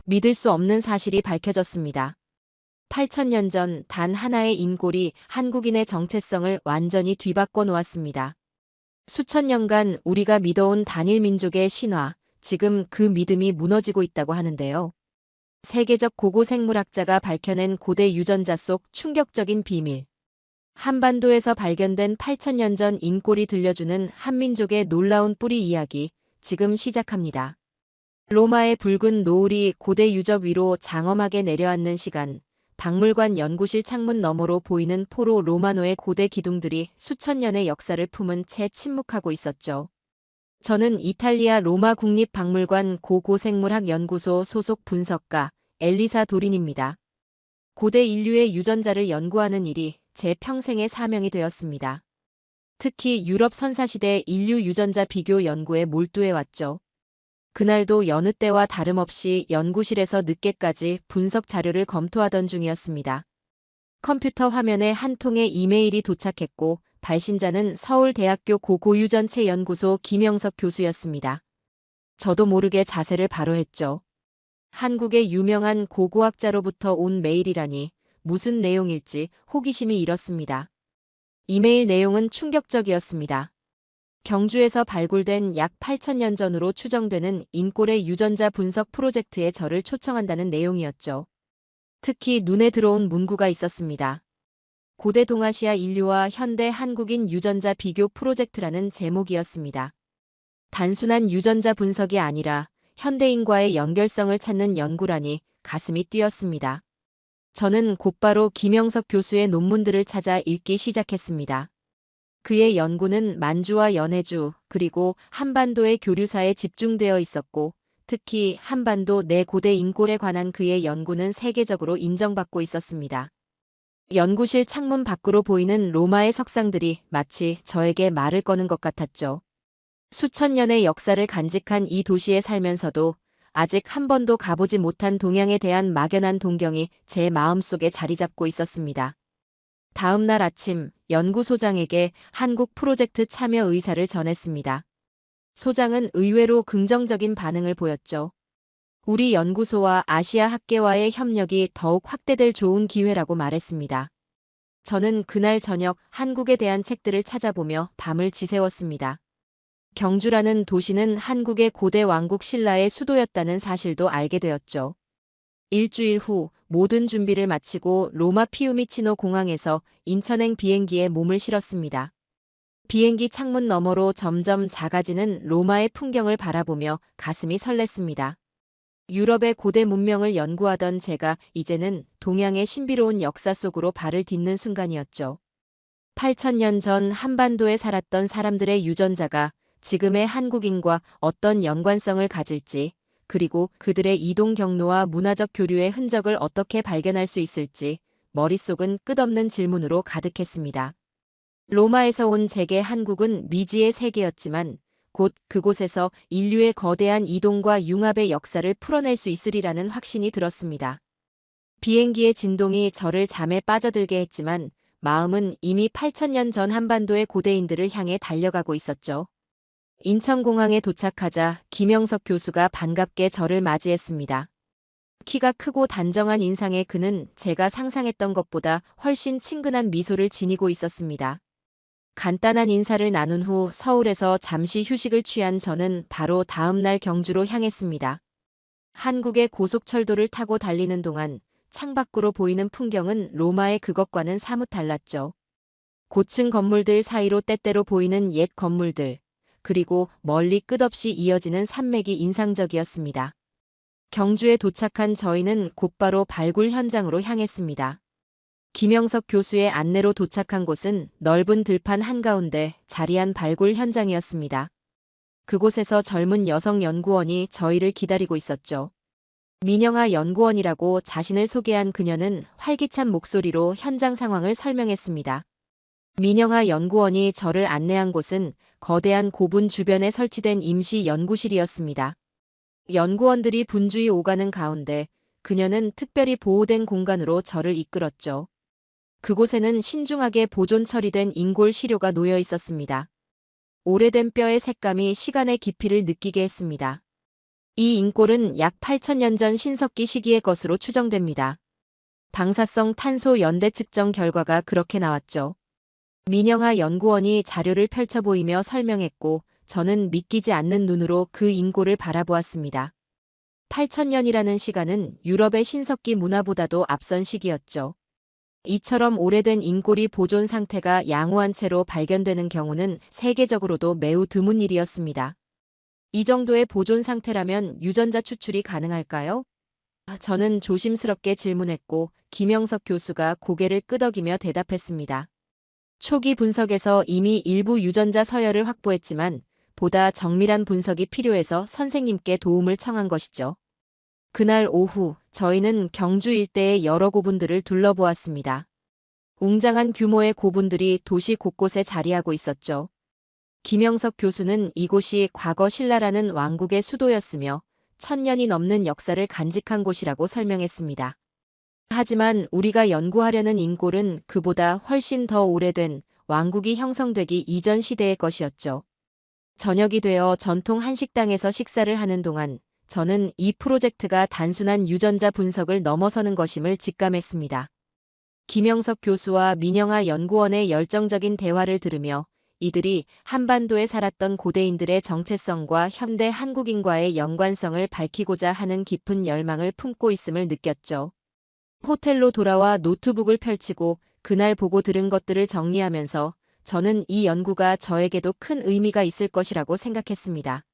믿을 수 없는 사실이 밝혀졌습니다. 8천년 전 단 하나의 인골이 한국인의 정체성을 완전히 뒤바꿔 놓았습니다. 수천 년간 우리가 믿어온 단일 민족의 신화, 지금 그 믿음이 무너지고 있다고 하는데요. 세계적 고고 생물학자가 밝혀낸 고대 유전자 속 충격적인 비밀. 한반도에서 발견된 8천년 전 인골이 들려주는 한민족의 놀라운 뿌리 이야기, 지금 시작합니다. 로마의 붉은 노을이 고대 유적 위로 장엄하게 내려앉는 시간, 박물관 연구실 창문 너머로 보이는 포로 로마노의 고대 기둥들이 수천 년의 역사를 품은 채 침묵하고 있었죠. 저는 이탈리아 로마 국립박물관 고고생물학 연구소 소속 분석가 엘리사 도린입니다. 고대 인류의 유전자를 연구하는 일이 제 평생의 사명이 되었습니다. 특히 유럽 선사시대 인류 유전자 비교 연구에 몰두해왔죠. 그날도 여느 때와 다름없이 연구실에서 늦게까지 분석 자료를 검토하던 중이었습니다. 컴퓨터 화면에 한 통의 이메일이 도착했고 발신자는 서울대학교 고고유전체연구소 김영석 교수였습니다. 저도 모르게 자세를 바로 했죠. 한국의 유명한 고고학자로부터 온 메일이라니 무슨 내용일지 호기심이 일었습니다. 이메일 내용은 충격적이었습니다. 경주에서 발굴된 약 8천년 전으로 추정되는 인골의 유전자 분석 프로젝트에 저를 초청한다는 내용이었죠. 특히 눈에 들어온 문구가 있었습니다. 고대 동아시아 인류와 현대 한국인 유전자 비교 프로젝트라는 제목이었습니다. 단순한 유전자 분석이 아니라 현대인과의 연결성을 찾는 연구라니 가슴이 뛰었습니다. 저는 곧바로 김영석 교수의 논문들을 찾아 읽기 시작했습니다. 그의 연구는 만주와 연해주 그리고 한반도의 교류사에 집중되어 있었고 특히 한반도 내 고대 인골에 관한 그의 연구는 세계적으로 인정받고 있었습니다. 연구실 창문 밖으로 보이는 로마의 석상들이 마치 저에게 말을 거는 것 같았죠. 수천 년의 역사를 간직한 이 도시에 살면서도 아직 한 번도 가보지 못한 동양에 대한 막연한 동경이 제 마음속에 자리 잡고 있었습니다. 다음 날 아침 연구소장에게 한국 프로젝트 참여 의사를 전했습니다. 소장은 의외로 긍정적인 반응을 보였죠. 우리 연구소와 아시아 학계와의 협력이 더욱 확대될 좋은 기회라고 말했습니다. 저는 그날 저녁 한국에 대한 책들을 찾아보며 밤을 지새웠습니다. 경주라는 도시는 한국의 고대 왕국 신라의 수도였다는 사실도 알게 되었죠. 일주일 후 모든 준비를 마치고 로마 피우미치노 공항에서 인천행 비행기에 몸을 실었습니다. 비행기 창문 너머로 점점 작아지는 로마의 풍경을 바라보며 가슴이 설렜습니다. 유럽의 고대 문명을 연구하던 제가 이제는 동양의 신비로운 역사 속으로 발을 딛는 순간이었죠. 8천년 전 한반도에 살았던 사람들의 유전자가 지금의 한국인과 어떤 연관성을 가질지, 그리고 그들의 이동 경로와 문화적 교류의 흔적을 어떻게 발견할 수 있을지 머릿속은 끝없는 질문으로 가득했습니다. 로마에서 온 제게 한국은 미지의 세계였지만 곧 그곳에서 인류의 거대한 이동과 융합의 역사를 풀어낼 수 있으리라는 확신이 들었습니다. 비행기의 진동이 저를 잠에 빠져들게 했지만 마음은 이미 8천년 전 한반도의 고대인들을 향해 달려가고 있었죠. 인천공항에 도착하자 김영석 교수가 반갑게 저를 맞이했습니다. 키가 크고 단정한 인상의 그는 제가 상상했던 것보다 훨씬 친근한 미소를 지니고 있었습니다. 간단한 인사를 나눈 후 서울에서 잠시 휴식을 취한 저는 바로 다음 날 경주로 향했습니다. 한국의 고속철도를 타고 달리는 동안 창밖으로 보이는 풍경은 로마의 그것과는 사뭇 달랐죠. 고층 건물들 사이로 때때로 보이는 옛 건물들, 그리고 멀리 끝없이 이어지는 산맥이 인상적이었습니다. 경주에 도착한 저희는 곧바로 발굴 현장으로 향했습니다. 김영석 교수의 안내로 도착한 곳은 넓은 들판 한가운데 자리한 발굴 현장이었습니다. 그곳에서 젊은 여성 연구원이 저희를 기다리고 있었죠. 민영아 연구원이라고 자신을 소개한 그녀는 활기찬 목소리로 현장 상황을 설명했습니다. 민영아 연구원이 저를 안내한 곳은 거대한 고분 주변에 설치된 임시 연구실이었습니다. 연구원들이 분주히 오가는 가운데 그녀는 특별히 보호된 공간으로 저를 이끌었죠. 그곳에는 신중하게 보존 처리된 인골 시료가 놓여 있었습니다. 오래된 뼈의 색감이 시간의 깊이를 느끼게 했습니다. 이 인골은 약 8천년 전 신석기 시기의 것으로 추정됩니다. 방사성 탄소 연대 측정 결과가 그렇게 나왔죠. 민영아 연구원이 자료를 펼쳐 보이며 설명했고 저는 믿기지 않는 눈으로 그 인골을 바라보았습니다. 8천년이라는 시간은 유럽의 신석기 문화보다도 앞선 시기였죠. 이처럼 오래된 인골이 보존 상태가 양호한 채로 발견되는 경우는 세계적으로도 매우 드문 일이었습니다. 이 정도의 보존 상태라면 유전자 추출이 가능할까요? 저는 조심스럽게 질문했고 김영석 교수가 고개를 끄덕이며 대답했습니다. 초기 분석에서 이미 일부 유전자 서열을 확보했지만 보다 정밀한 분석이 필요해서 선생님께 도움을 청한 것이죠. 그날 오후 저희는 경주 일대의 여러 고분들을 둘러보았습니다. 웅장한 규모의 고분들이 도시 곳곳에 자리하고 있었죠. 김영석 교수는 이곳이 과거 신라라는 왕국의 수도였으며 1000년이 넘는 역사를 간직한 곳이라고 설명했습니다. 하지만 우리가 연구하려는 인골은 그보다 훨씬 더 오래된 왕국이 형성되기 이전 시대의 것이었죠. 저녁이 되어 전통 한식당에서 식사를 하는 동안 저는 이 프로젝트가 단순한 유전자 분석을 넘어서는 것임을 직감했습니다. 김영석 교수와 민영아 연구원의 열정적인 대화를 들으며 이들이 한반도에 살았던 고대인들의 정체성과 현대 한국인과의 연관성을 밝히고자 하는 깊은 열망을 품고 있음을 느꼈죠. 호텔로 돌아와 노트북을 펼치고 그날 보고 들은 것들을 정리하면서 저는 이 연구가 저에게도 큰 의미가 있을 것이라고 생각했습니다.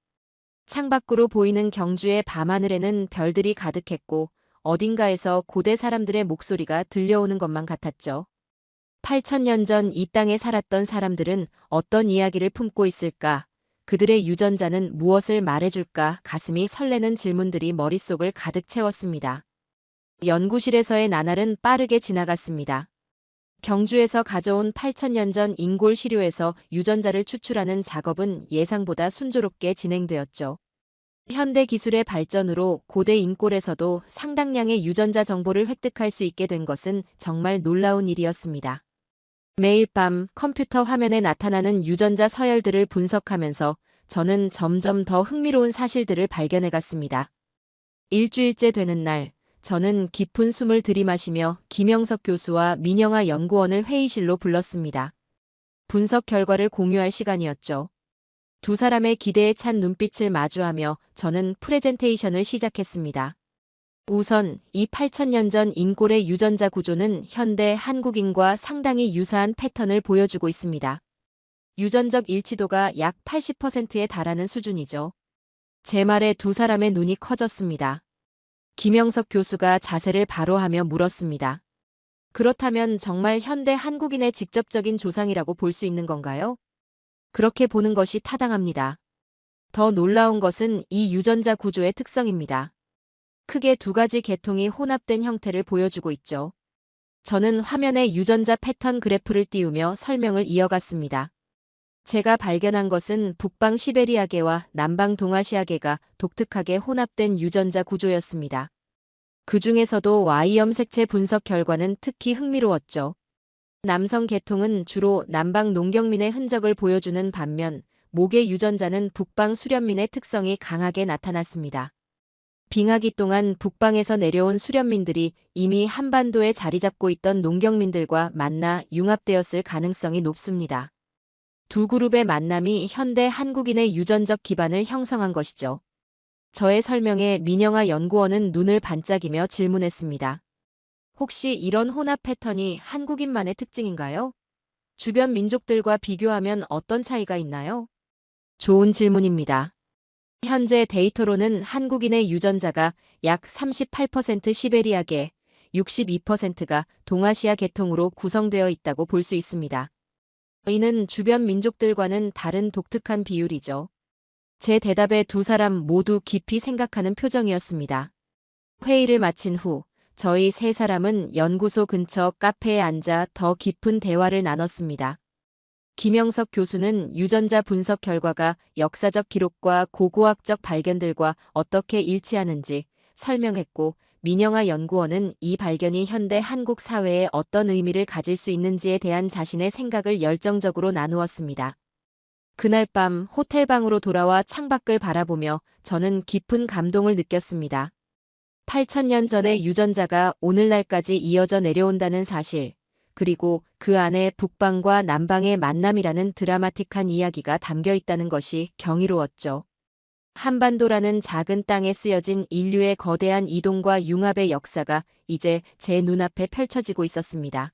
창밖으로 보이는 경주의 밤하늘에는 별들이 가득했고 어딘가에서 고대 사람들의 목소리가 들려오는 것만 같았죠. 8천년 전 이 땅에 살았던 사람들은 어떤 이야기를 품고 있을까? 그들의 유전자는 무엇을 말해줄까? 가슴이 설레는 질문들이 머릿속을 가득 채웠습니다. 연구실에서의 나날은 빠르게 지나갔습니다. 경주에서 가져온 8천년 전 인골 시료에서 유전자를 추출하는 작업은 예상보다 순조롭게 진행되었죠. 현대 기술의 발전으로 고대 인골에서도 상당량의 유전자 정보를 획득할 수 있게 된 것은 정말 놀라운 일이었습니다. 매일 밤 컴퓨터 화면에 나타나는 유전자 서열들을 분석하면서 저는 점점 더 흥미로운 사실들을 발견해갔습니다. 일주일째 되는 날, 저는 깊은 숨을 들이마시며 김영석 교수와 민영아 연구원을 회의실로 불렀습니다. 분석 결과를 공유할 시간이었죠. 두 사람의 기대에 찬 눈빛을 마주하며 저는 프레젠테이션을 시작했습니다. 우선 이 8천년 전 인골의 유전자 구조는 현대 한국인과 상당히 유사한 패턴을 보여주고 있습니다. 유전적 일치도가 약 80%에 달하는 수준이죠. 제 말에 두 사람의 눈이 커졌습니다. 김영석 교수가 자세를 바로 하며 물었습니다. 그렇다면 정말 현대 한국인의 직접적인 조상이라고 볼 수 있는 건가요? 그렇게 보는 것이 타당합니다. 더 놀라운 것은 이 유전자 구조의 특성입니다. 크게 두 가지 계통이 혼합된 형태를 보여주고 있죠. 저는 화면에 유전자 패턴 그래프를 띄우며 설명을 이어갔습니다. 제가 발견한 것은 북방 시베리아계와 남방 동아시아계가 독특하게 혼합된 유전자 구조였습니다. 그 중에서도 Y염 색채 분석 결과는 특히 흥미로웠죠. 남성 계통은 주로 남방 농경민의 흔적을 보여주는 반면 목의 유전자는 북방 수련민의 특성이 강하게 나타났습니다. 빙하기 동안 북방에서 내려온 수련민들이 이미 한반도에 자리 잡고 있던 농경민들과 만나 융합되었을 가능성이 높습니다. 두 그룹의 만남이 현대 한국인의 유전적 기반을 형성한 것이죠. 저의 설명에 민영아 연구원은 눈을 반짝이며 질문했습니다. 혹시 이런 혼합 패턴이 한국인만의 특징인가요? 주변 민족들과 비교하면 어떤 차이가 있나요? 좋은 질문입니다. 현재 데이터로는 한국인의 유전자가 약 38% 시베리아계, 62%가 동아시아 계통으로 구성되어 있다고 볼 수 있습니다. 이는 주변 민족들과는 다른 독특한 비율이죠. 제 대답에 두 사람 모두 깊이 생각하는 표정이었습니다. 회의를 마친 후 저희 세 사람은 연구소 근처 카페에 앉아 더 깊은 대화를 나눴습니다. 김영석 교수는 유전자 분석 결과가 역사적 기록과 고고학적 발견들과 어떻게 일치하는지 설명했고, 민영아 연구원은 이 발견이 현대 한국 사회에 어떤 의미를 가질 수 있는지에 대한 자신의 생각을 열정적으로 나누었습니다. 그날 밤 호텔 방으로 돌아와 창밖을 바라보며 저는 깊은 감동을 느꼈습니다. 8천년 전의 유전자가 오늘날까지 이어져 내려온다는 사실, 그리고 그 안에 북방과 남방의 만남이라는 드라마틱한 이야기가 담겨 있다는 것이 경이로웠죠. 한반도라는 작은 땅에 쓰여진 인류의 거대한 이동과 융합의 역사가 이제 제 눈앞에 펼쳐지고 있었습니다.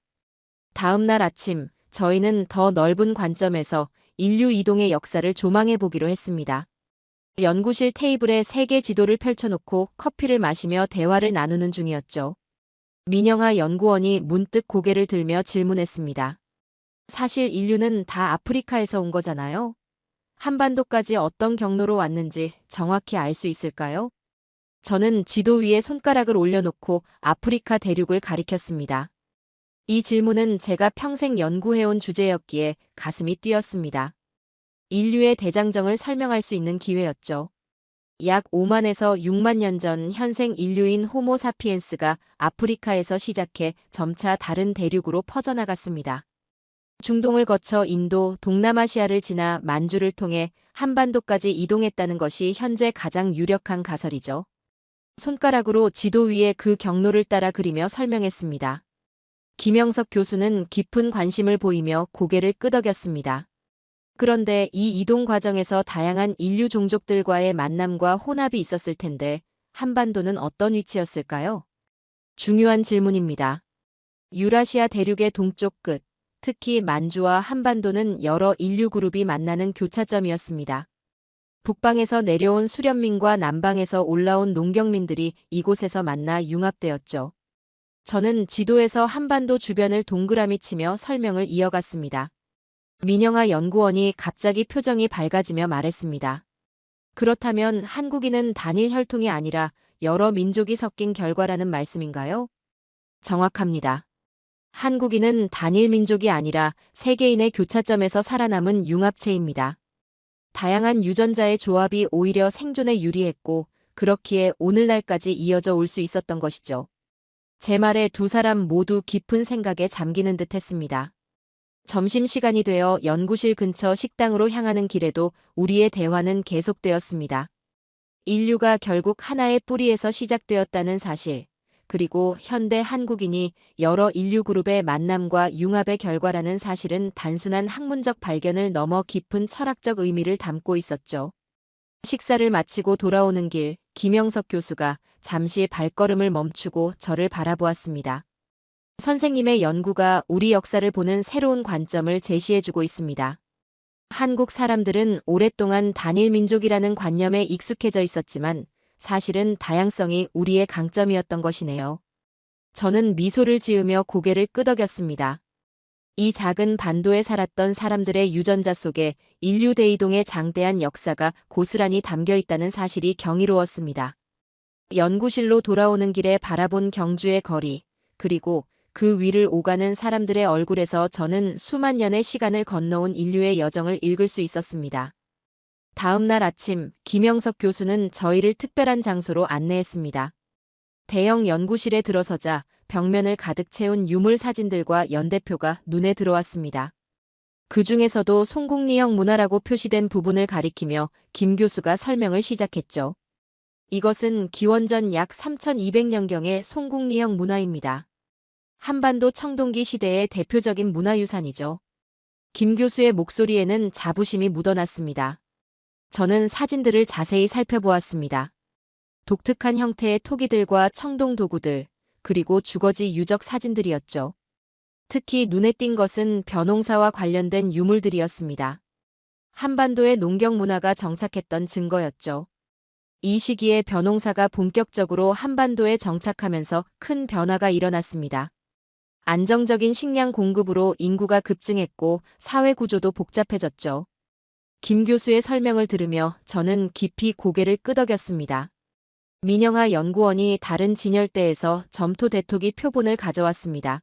다음 날 아침, 저희는 더 넓은 관점에서 인류 이동의 역사를 조망해 보기로 했습니다. 연구실 테이블에 세계 지도를 펼쳐놓고 커피를 마시며 대화를 나누는 중이었죠. 민영아 연구원이 문득 고개를 들며 질문했습니다. 사실 인류는 다 아프리카에서 온 거잖아요. 한반도까지 어떤 경로로 왔는지 정확히 알 수 있을까요? 저는 지도 위에 손가락을 올려놓고 아프리카 대륙을 가리켰습니다. 이 질문은 제가 평생 연구해온 주제였기에 가슴이 뛰었습니다. 인류의 대장정을 설명할 수 있는 기회였죠. 약 5만에서 6만 년 전 현생 인류인 호모 사피엔스가 아프리카에서 시작해 점차 다른 대륙으로 퍼져나갔습니다. 중동을 거쳐 인도, 동남아시아를 지나 만주를 통해 한반도까지 이동했다는 것이 현재 가장 유력한 가설이죠. 손가락으로 지도 위에 그 경로를 따라 그리며 설명했습니다. 김영석 교수는 깊은 관심을 보이며 고개를 끄덕였습니다. 그런데 이 이동 과정에서 다양한 인류 종족들과의 만남과 혼합이 있었을 텐데 한반도는 어떤 위치였을까요? 중요한 질문입니다. 유라시아 대륙의 동쪽 끝, 특히 만주와 한반도는 여러 인류 그룹이 만나는 교차점이었습니다. 북방에서 내려온 수련민과 남방에서 올라온 농경민들이 이곳에서 만나 융합되었죠. 저는 지도에서 한반도 주변을 동그라미 치며 설명을 이어갔습니다. 민영아 연구원이 갑자기 표정이 밝아지며 말했습니다. 그렇다면 한국인은 단일 혈통이 아니라 여러 민족이 섞인 결과라는 말씀인가요? 정확합니다. 한국인은 단일 민족이 아니라 세계인의 교차점에서 살아남은 융합체입니다. 다양한 유전자의 조합이 오히려 생존에 유리했고 그렇기에 오늘날까지 이어져 올 수 있었던 것이죠. 제 말에 두 사람 모두 깊은 생각에 잠기는 듯 했습니다. 점심시간이 되어 연구실 근처 식당으로 향하는 길에도 우리의 대화는 계속되었습니다. 인류가 결국 하나의 뿌리에서 시작되었다는 사실, 그리고 현대 한국인이 여러 인류 그룹의 만남과 융합의 결과라는 사실은 단순한 학문적 발견을 넘어 깊은 철학적 의미를 담고 있었죠. 식사를 마치고 돌아오는 길, 김영석 교수가 잠시 발걸음을 멈추고 저를 바라보았습니다. 선생님의 연구가 우리 역사를 보는 새로운 관점을 제시해주고 있습니다. 한국 사람들은 오랫동안 단일 민족이라는 관념에 익숙해져 있었지만 사실은 다양성이 우리의 강점이었던 것이네요. 저는 미소를 지으며 고개를 끄덕였습니다. 이 작은 반도에 살았던 사람들의 유전자 속에 인류 대이동의 장대한 역사가 고스란히 담겨 있다는 사실이 경이로웠습니다. 연구실로 돌아오는 길에 바라본 경주의 거리, 그리고 그 위를 오가는 사람들의 얼굴에서 저는 수만 년의 시간을 건너온 인류의 여정을 읽을 수 있었습니다. 다음 날 아침, 김영석 교수는 저희를 특별한 장소로 안내했습니다. 대형 연구실에 들어서자 벽면을 가득 채운 유물 사진들과 연대표가 눈에 들어왔습니다. 그 중에서도 송국리형 문화라고 표시된 부분을 가리키며 김 교수가 설명을 시작했죠. 이것은 기원전 약 3200년경의 송국리형 문화입니다. 한반도 청동기 시대의 대표적인 문화유산이죠. 김 교수의 목소리에는 자부심이 묻어났습니다. 저는 사진들을 자세히 살펴보았습니다. 독특한 형태의 토기들과 청동 도구들, 그리고 주거지 유적 사진들이었죠. 특히 눈에 띈 것은 벼농사와 관련된 유물들이었습니다. 한반도의 농경 문화가 정착했던 증거였죠. 이 시기에 벼농사가 본격적으로 한반도에 정착하면서 큰 변화가 일어났습니다. 안정적인 식량 공급으로 인구가 급증했고 사회 구조도 복잡해졌죠. 김 교수의 설명을 들으며 저는 깊이 고개를 끄덕였습니다. 민영아 연구원이 다른 진열대에서 점토 대토기 표본을 가져왔습니다.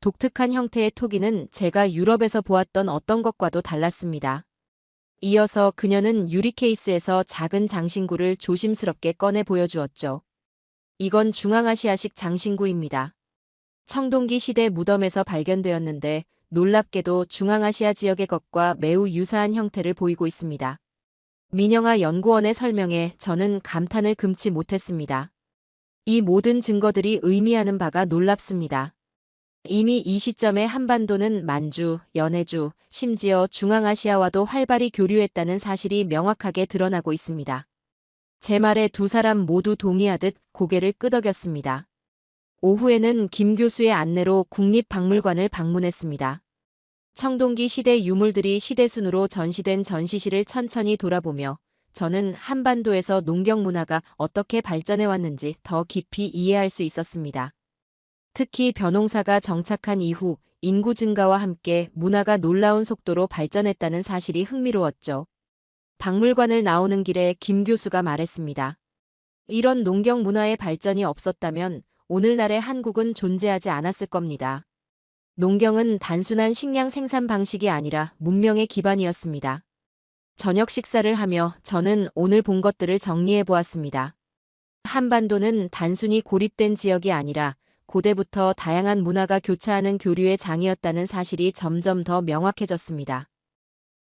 독특한 형태의 토기는 제가 유럽에서 보았던 어떤 것과도 달랐습니다. 이어서 그녀는 유리 케이스에서 작은 장신구를 조심스럽게 꺼내 보여주었죠. 이건 중앙아시아식 장신구입니다. 청동기 시대 무덤에서 발견되었는데 놀랍게도 중앙아시아 지역의 것과 매우 유사한 형태를 보이고 있습니다. 민영아 연구원의 설명에 저는 감탄을 금치 못했습니다. 이 모든 증거들이 의미하는 바가 놀랍습니다. 이미 이 시점에 한반도는 만주, 연해주, 심지어 중앙아시아와도 활발히 교류했다는 사실이 명확하게 드러나고 있습니다. 제 말에 두 사람 모두 동의하듯 고개를 끄덕였습니다. 오후에는 김 교수의 안내로 국립박물관을 방문했습니다. 청동기 시대 유물들이 시대순으로 전시된 전시실을 천천히 돌아보며 저는 한반도에서 농경 문화가 어떻게 발전해 왔는지 더 깊이 이해할 수 있었습니다. 특히 벼농사가 정착한 이후 인구 증가와 함께 문화가 놀라운 속도로 발전했다는 사실이 흥미로웠죠. 박물관을 나오는 길에 김 교수가 말했습니다. 이런 농경 문화의 발전이 없었다면 오늘날의 한국은 존재하지 않았을 겁니다. 농경은 단순한 식량 생산 방식이 아니라 문명의 기반이었습니다. 저녁 식사를 하며 저는 오늘 본 것들을 정리해 보았습니다. 한반도는 단순히 고립된 지역이 아니라 고대부터 다양한 문화가 교차하는 교류의 장이었다는 사실이 점점 더 명확해졌습니다.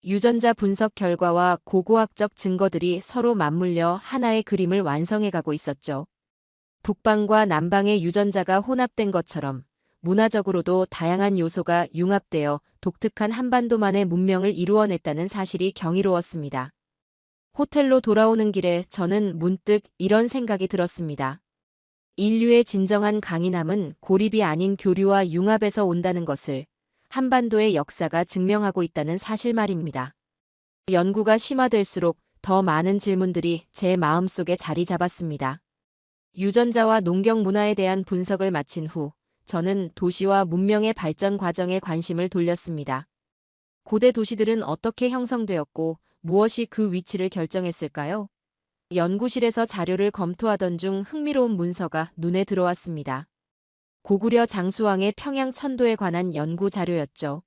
유전자 분석 결과와 고고학적 증거들이 서로 맞물려 하나의 그림을 완성해가고 있었죠. 북방과 남방의 유전자가 혼합된 것처럼 문화적으로도 다양한 요소가 융합되어 독특한 한반도만의 문명을 이루어냈다는 사실이 경이로웠습니다. 호텔로 돌아오는 길에 저는 문득 이런 생각이 들었습니다. 인류의 진정한 강인함은 고립이 아닌 교류와 융합에서 온다는 것을 한반도의 역사가 증명하고 있다는 사실 말입니다. 연구가 심화될수록 더 많은 질문들이 제 마음속에 자리 잡았습니다. 유전자와 농경 문화에 대한 분석을 마친 후 저는 도시와 문명의 발전 과정에 관심을 돌렸습니다. 고대 도시들은 어떻게 형성되었고 무엇이 그 위치를 결정했을까요? 연구실에서 자료를 검토하던 중 흥미로운 문서가 눈에 들어왔습니다. 고구려 장수왕의 평양 천도에 관한 연구 자료였죠.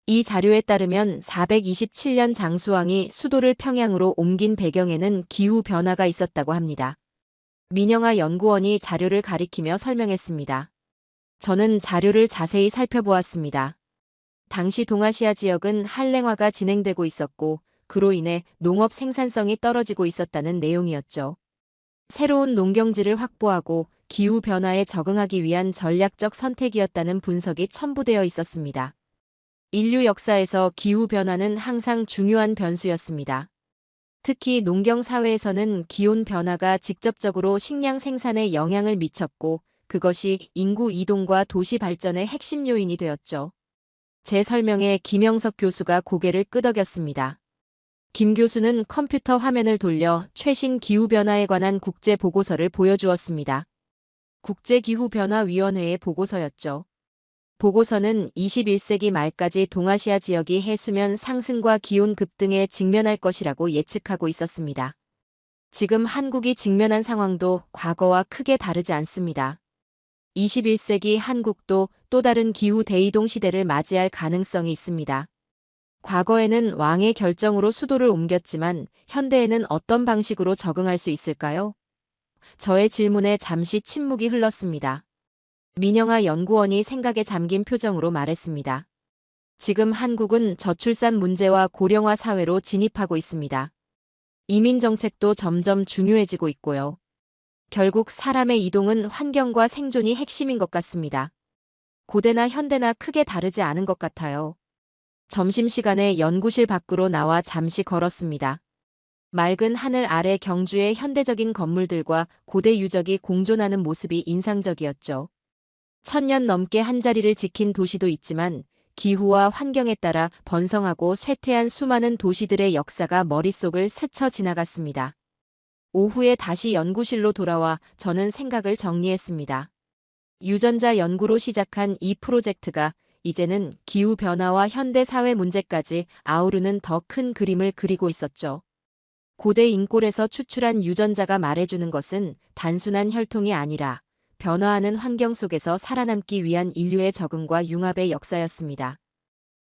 이 자료에 따르면 427년 장수왕이 수도를 평양으로 옮긴 배경에는 기후 변화가 있었다고 합니다. 민영아 연구원이 자료를 가리키며 설명했습니다. 저는 자료를 자세히 살펴보았습니다. 당시 동아시아 지역은 한랭화가 진행되고 있었고 그로 인해 농업 생산성이 떨어지고 있었다는 내용이었죠. 새로운 농경지를 확보하고 기후변화에 적응하기 위한 전략적 선택이었다는 분석이 첨부되어 있었습니다. 인류 역사에서 기후변화는 항상 중요한 변수였습니다. 특히 농경 사회에서는 기온 변화가 직접적으로 식량 생산에 영향을 미쳤고 그것이 인구 이동과 도시 발전의 핵심 요인이 되었죠. 제 설명에 김영석 교수가 고개를 끄덕였습니다. 김 교수는 컴퓨터 화면을 돌려 최신 기후변화에 관한 국제 보고서를 보여주었습니다. 국제기후변화위원회의 보고서였죠. 보고서는 21세기 말까지 동아시아 지역이 해수면 상승과 기온 급등에 직면할 것이라고 예측하고 있었습니다. 지금 한국이 직면한 상황도 과거와 크게 다르지 않습니다. 21세기 한국도 또 다른 기후 대이동 시대를 맞이할 가능성이 있습니다. 과거에는 왕의 결정으로 수도를 옮겼지만 현대에는 어떤 방식으로 적응할 수 있을까요? 저의 질문에 잠시 침묵이 흘렀습니다. 민영아 연구원이 생각에 잠긴 표정으로 말했습니다. 지금 한국은 저출산 문제와 고령화 사회로 진입하고 있습니다. 이민 정책도 점점 중요해지고 있고요. 결국 사람의 이동은 환경과 생존이 핵심인 것 같습니다. 고대나 현대나 크게 다르지 않은 것 같아요. 점심시간에 연구실 밖으로 나와 잠시 걸었습니다. 맑은 하늘 아래 경주의 현대적인 건물들과 고대 유적이 공존하는 모습이 인상적이었죠. 1000년 넘게 한자리를 지킨 도시도 있지만 기후와 환경에 따라 번성하고 쇠퇴한 수많은 도시들의 역사가 머릿속을 스쳐 지나갔습니다. 오후에 다시 연구실로 돌아와 저는 생각을 정리했습니다. 유전자 연구로 시작한 이 프로젝트가 이제는 기후변화와 현대사회 문제까지 아우르는 더 큰 그림을 그리고 있었죠. 고대 인골에서 추출한 유전자가 말해주는 것은 단순한 혈통이 아니라 변화하는 환경 속에서 살아남기 위한 인류의 적응과 융합의 역사였습니다.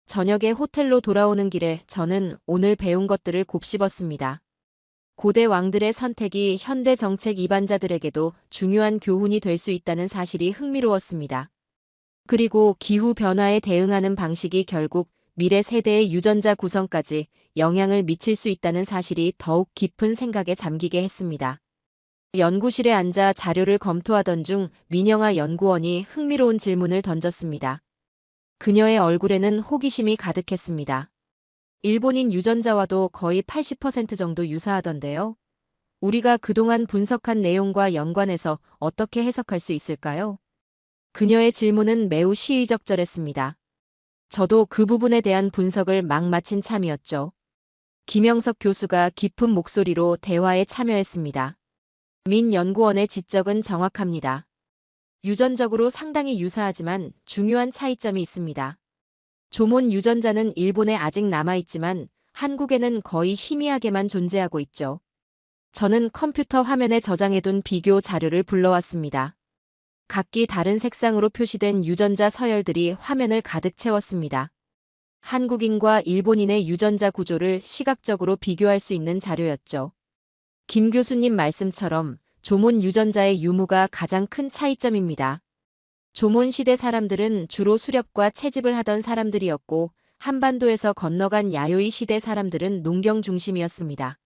저녁에 호텔로 돌아오는 길에 저는 오늘 배운 것들을 곱씹었습니다. 고대 왕들의 선택이 현대 정책 이반자들에게도 중요한 교훈이 될 수 있다는 사실이 흥미로웠습니다. 그리고 기후 변화에 대응하는 방식이 결국 미래 세대의 유전자 구성까지 영향을 미칠 수 있다는 사실이 더욱 깊은 생각에 잠기게 했습니다. 연구실에 앉아 자료를 검토하던 중 민영아 연구원이 흥미로운 질문을 던졌습니다. 그녀의 얼굴에는 호기심이 가득했습니다. 일본인 유전자와도 거의 80% 정도 유사하던데요. 우리가 그동안 분석한 내용과 연관해서 어떻게 해석할 수 있을까요? 그녀의 질문은 매우 시의적절했습니다. 저도 그 부분에 대한 분석을 막 마친 참이었죠. 김영석 교수가 깊은 목소리로 대화에 참여했습니다. 민 연구원의 지적은 정확합니다. 유전적으로 상당히 유사하지만 중요한 차이점이 있습니다. 조몬 유전자는 일본에 아직 남아있지만 한국에는 거의 희미하게만 존재하고 있죠. 저는 컴퓨터 화면에 저장해둔 비교 자료를 불러왔습니다. 각기 다른 색상으로 표시된 유전자 서열들이 화면을 가득 채웠습니다. 한국인과 일본인의 유전자 구조를 시각적으로 비교할 수 있는 자료였죠. 김 교수님 말씀처럼 조몬 유전자의 유무가 가장 큰 차이점입니다. 조몬 시대 사람들은 주로 수렵과 채집을 하던 사람들이었고 한반도에서 건너간 야요이 시대 사람들은 농경 중심이었습니다.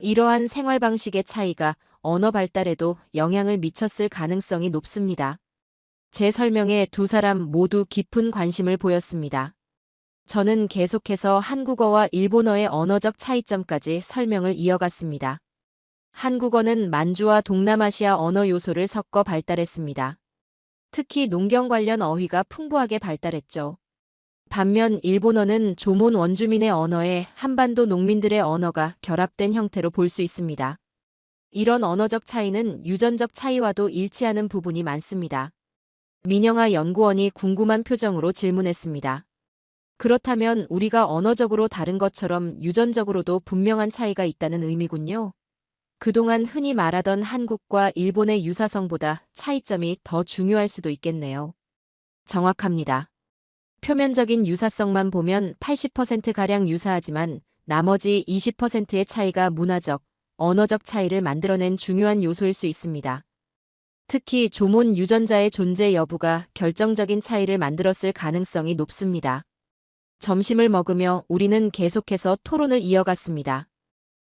이러한 생활 방식의 차이가 언어 발달에도 영향을 미쳤을 가능성이 높습니다. 제 설명에 두 사람 모두 깊은 관심을 보였습니다. 저는 계속해서 한국어와 일본어의 언어적 차이점까지 설명을 이어갔습니다. 한국어는 만주와 동남아시아 언어 요소를 섞어 발달했습니다. 특히 농경 관련 어휘가 풍부하게 발달했죠. 반면 일본어는 조몬 원주민의 언어에 한반도 농민들의 언어가 결합된 형태로 볼 수 있습니다. 이런 언어적 차이는 유전적 차이와도 일치하는 부분이 많습니다. 민영아 연구원이 궁금한 표정으로 질문했습니다. 그렇다면 우리가 언어적으로 다른 것처럼 유전적으로도 분명한 차이가 있다는 의미군요. 그동안 흔히 말하던 한국과 일본의 유사성보다 차이점이 더 중요할 수도 있겠네요. 정확합니다. 표면적인 유사성만 보면 80%가량 유사하지만 나머지 20%의 차이가 문화적, 언어적 차이를 만들어낸 중요한 요소일 수 있습니다. 특히 조몬 유전자의 존재 여부가 결정적인 차이를 만들었을 가능성이 높습니다. 점심을 먹으며 우리는 계속해서 토론을 이어갔습니다.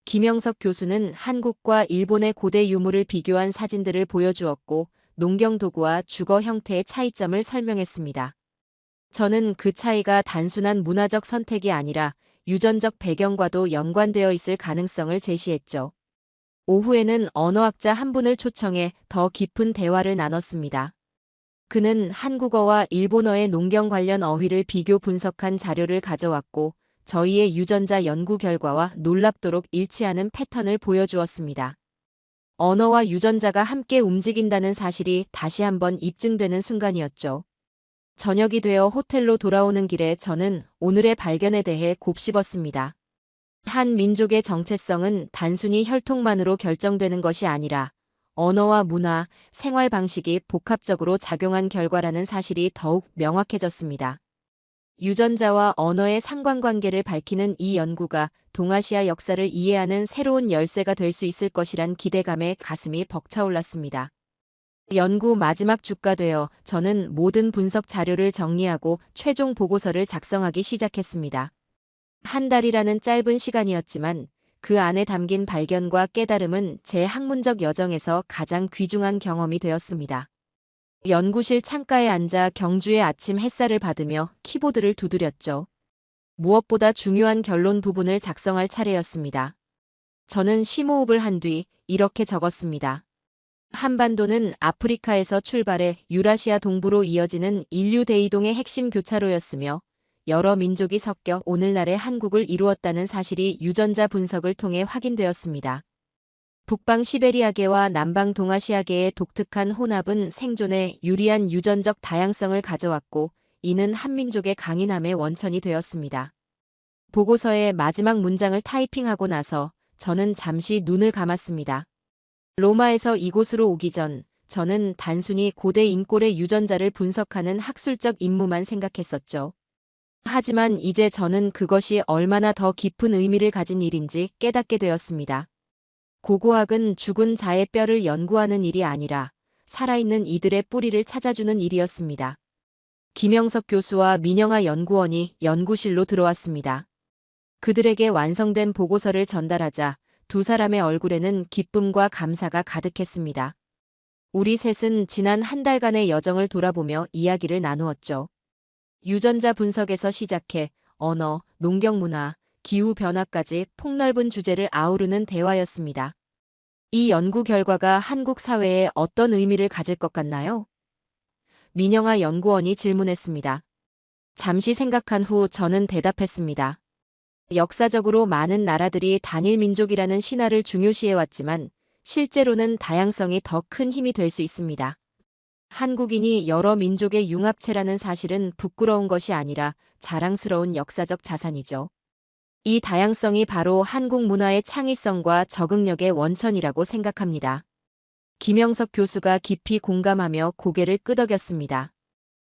김영석 교수는 한국과 일본의 고대 유물을 비교한 사진들을 보여주었고 농경 도구와 주거 형태의 차이점을 설명했습니다. 저는 그 차이가 단순한 문화적 선택이 아니라 유전적 배경과도 연관되어 있을 가능성을 제시했죠. 오후에는 언어학자 한 분을 초청해 더 깊은 대화를 나눴습니다. 그는 한국어와 일본어의 농경 관련 어휘를 비교 분석한 자료를 가져왔고 저희의 유전자 연구 결과와 놀랍도록 일치하는 패턴을 보여주었습니다. 언어와 유전자가 함께 움직인다는 사실이 다시 한번 입증되는 순간이었죠. 저녁이 되어 호텔로 돌아오는 길에 저는 오늘의 발견에 대해 곱씹었습니다. 한 민족의 정체성은 단순히 혈통만으로 결정되는 것이 아니라 언어와 문화, 생활 방식이 복합적으로 작용한 결과라는 사실이 더욱 명확해졌습니다. 유전자와 언어의 상관관계를 밝히는 이 연구가 동아시아 역사를 이해하는 새로운 열쇠가 될 수 있을 것이란 기대감에 가슴이 벅차올랐습니다. 연구 마지막 주가 되어 저는 모든 분석 자료를 정리하고 최종 보고서를 작성하기 시작했습니다. 한 달이라는 짧은 시간이었지만 그 안에 담긴 발견과 깨달음은 제 학문적 여정에서 가장 귀중한 경험이 되었습니다. 연구실 창가에 앉아 경주의 아침 햇살을 받으며 키보드를 두드렸죠. 무엇보다 중요한 결론 부분을 작성할 차례였습니다. 저는 심호흡을 한 뒤 이렇게 적었습니다. 한반도는 아프리카에서 출발해 유라시아 동부로 이어지는 인류 대이동의 핵심 교차로였으며 여러 민족이 섞여 오늘날의 한국을 이루었다는 사실이 유전자 분석을 통해 확인되었습니다. 북방 시베리아계와 남방 동아시아계의 독특한 혼합은 생존에 유리한 유전적 다양성을 가져왔고 이는 한민족의 강인함의 원천이 되었습니다. 보고서의 마지막 문장을 타이핑하고 나서 저는 잠시 눈을 감았습니다. 로마에서 이곳으로 오기 전 저는 단순히 고대 인골의 유전자를 분석하는 학술적 임무만 생각했었죠. 하지만 이제 저는 그것이 얼마나 더 깊은 의미를 가진 일인지 깨닫게 되었습니다. 고고학은 죽은 자의 뼈를 연구하는 일이 아니라 살아있는 이들의 뿌리를 찾아주는 일이었습니다. 김영석 교수와 민영아 연구원이 연구실로 들어왔습니다. 그들에게 완성된 보고서를 전달하자 두 사람의 얼굴에는 기쁨과 감사가 가득했습니다. 우리 셋은 지난 한 달간의 여정을 돌아보며 이야기를 나누었죠. 유전자 분석에서 시작해 언어, 농경문화, 기후변화까지 폭넓은 주제를 아우르는 대화였습니다. 이 연구 결과가 한국 사회에 어떤 의미를 가질 것 같나요? 민영아 연구원이 질문했습니다. 잠시 생각한 후 저는 대답했습니다. 역사적으로 많은 나라들이 단일 민족이라는 신화를 중요시해왔지만 실제로는 다양성이 더 큰 힘이 될 수 있습니다. 한국인이 여러 민족의 융합체라는 사실은 부끄러운 것이 아니라 자랑스러운 역사적 자산이죠. 이 다양성이 바로 한국 문화의 창의성과 적응력의 원천이라고 생각합니다. 김영석 교수가 깊이 공감하며 고개를 끄덕였습니다.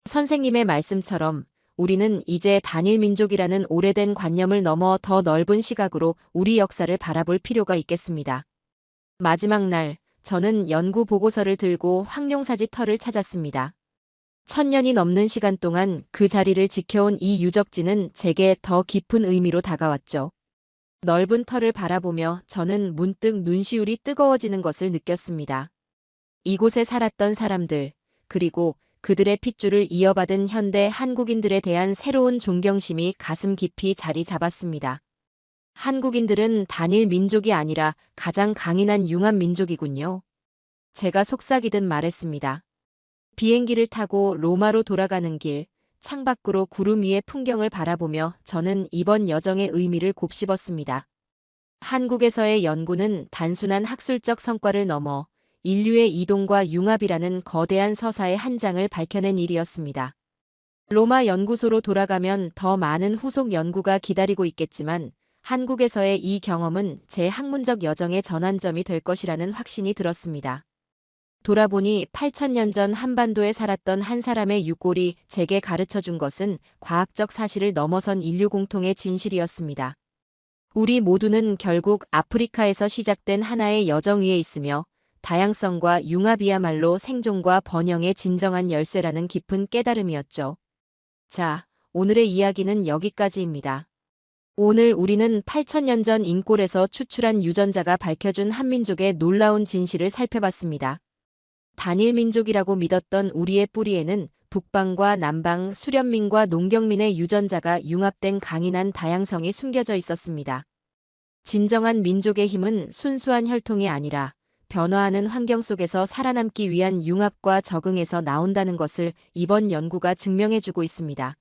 선생님의 말씀처럼 우리는 이제 단일 민족이라는 오래된 관념을 넘어 더 넓은 시각으로 우리 역사를 바라볼 필요가 있겠습니다. 마지막 날, 저는 연구 보고서를 들고 황룡사지 터를 찾았습니다. 1000년이 넘는 시간 동안 그 자리를 지켜온 이 유적지는 제게 더 깊은 의미로 다가왔죠. 넓은 터를 바라보며 저는 문득 눈시울이 뜨거워지는 것을 느꼈습니다. 이곳에 살았던 사람들, 그리고 그들의 핏줄을 이어받은 현대 한국인들에 대한 새로운 존경심이 가슴 깊이 자리 잡았습니다. 한국인들은 단일 민족이 아니라 가장 강인한 융합 민족이군요. 제가 속삭이듯 말했습니다. 비행기를 타고 로마로 돌아가는 길, 창밖으로 구름 위의 풍경을 바라보며 저는 이번 여정의 의미를 곱씹었습니다. 한국에서의 연구는 단순한 학술적 성과를 넘어 인류의 이동과 융합이라는 거대한 서사의 한 장을 밝혀낸 일이었습니다. 로마 연구소로 돌아가면 더 많은 후속 연구가 기다리고 있겠지만 한국에서의 이 경험은 제 학문적 여정의 전환점이 될 것이라는 확신이 들었습니다. 돌아보니 8000년 전 한반도에 살았던 한 사람의 유골이 제게 가르쳐준 것은 과학적 사실을 넘어선 인류 공통의 진실이었습니다. 우리 모두는 결국 아프리카에서 시작된 하나의 여정 위에 있으며 다양성과 융합이야말로 생존과 번영의 진정한 열쇠라는 깊은 깨달음이었죠. 자, 오늘의 이야기는 여기까지입니다. 오늘 우리는 8000년 전 인골에서 추출한 유전자가 밝혀준 한민족의 놀라운 진실을 살펴봤습니다. 단일 민족이라고 믿었던 우리의 뿌리에는 북방과 남방, 수련민과 농경민의 유전자가 융합된 강인한 다양성이 숨겨져 있었습니다. 진정한 민족의 힘은 순수한 혈통이 아니라 변화하는 환경 속에서 살아남기 위한 융합과 적응에서 나온다는 것을 이번 연구가 증명해주고 있습니다.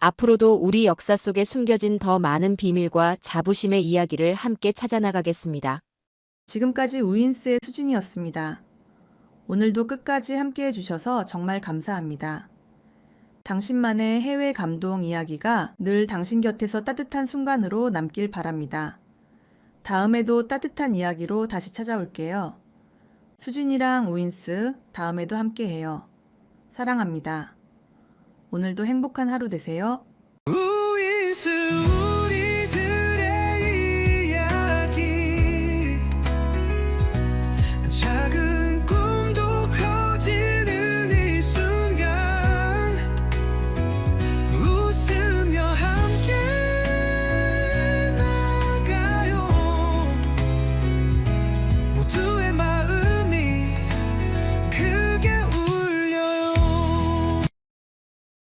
앞으로도 우리 역사 속에 숨겨진 더 많은 비밀과 자부심의 이야기를 함께 찾아나가겠습니다. 지금까지 우인스의 수진이었습니다. 오늘도 끝까지 함께 해주셔서 정말 감사합니다. 당신만의 해외 감동 이야기가 늘 당신 곁에서 따뜻한 순간으로 남길 바랍니다. 다음에도 따뜻한 이야기로 다시 찾아올게요. 수진이랑 우인스, 다음에도 함께해요. 사랑합니다. 오늘도 행복한 하루 되세요.